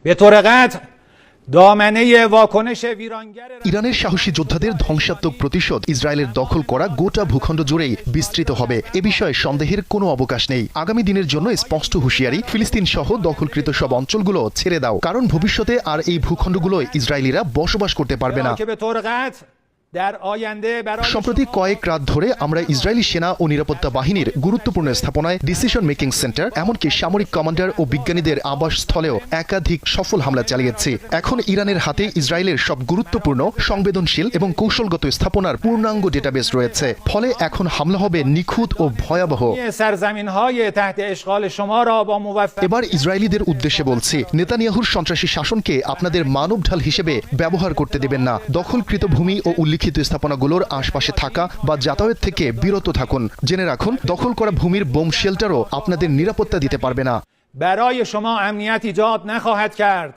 به طور قطع دامنه واکنش ویرانگر ইরানের সাহসী যোদ্ধাদের ধ্বংসাত্মক প্রতিশোধ ইসরায়েলের দখল করা গোটা ভূখণ্ড জুড়েই বিস্তৃত হবে, এ বিষয়ে সন্দেহের কোনো অবকাশ নেই। আগামী দিনের জন্য স্পষ্ট হুঁশিয়ারি, ফিলিস্তিন সহ দখলকৃত সব অঞ্চলগুলো ছেড়ে দাও, কারণ ভবিষ্যতে আর এই ভূখণ্ডগুলোয় ইসরায়েলিরা বসবাস করতে পারবে না। که به طور قطع در آینده برای সম্প্রতি কয়েক রাত ধরে আমরা ইসরায়েলি সেনা ও নিরাপত্তা বাহিনীর গুরুত্বপূর্ণ স্থাপনায় ডিসিশন মেকিং সেন্টার, এমনকি সামরিক কমান্ডার ও বিজ্ঞানীদের আবাসস্থলেও একাধিক সফল হামলা চালিয়েছি। এখন ইরানের হাতে ইসরায়েলের সব গুরুত্বপূর্ণ, সংবেদনশীল এবং কৌশলগত স্থাপনার পূর্ণাঙ্গ ডেটাবেস রয়েছে। ফলে এখন হামলা হবে নিখুঁত ও ভয়াবহ। سرزمین‌های تحت اشغال شما را با موفقیت এবার ইসরায়েলিদের উদ্দেশ্যে বলছি, নেতানিয়াহুর সন্ত্রাসী শাসনকে আপনাদের মানব ঢাল হিসেবে ব্যবহার করতে দেবেন না। দখলকৃত ভূমি ও উল্লিখিত স্থাপনাগুলোর আশপাশে থাকা বা যাতায়াত থেকে বিরত থাকুন। জেনে রাখুন, দখল করা ভূমির বোম শেল্টারও আপনাদের নিরাপত্তা দিতে পারবে না। برای شما امنیت ایجاد نخواهد کرد.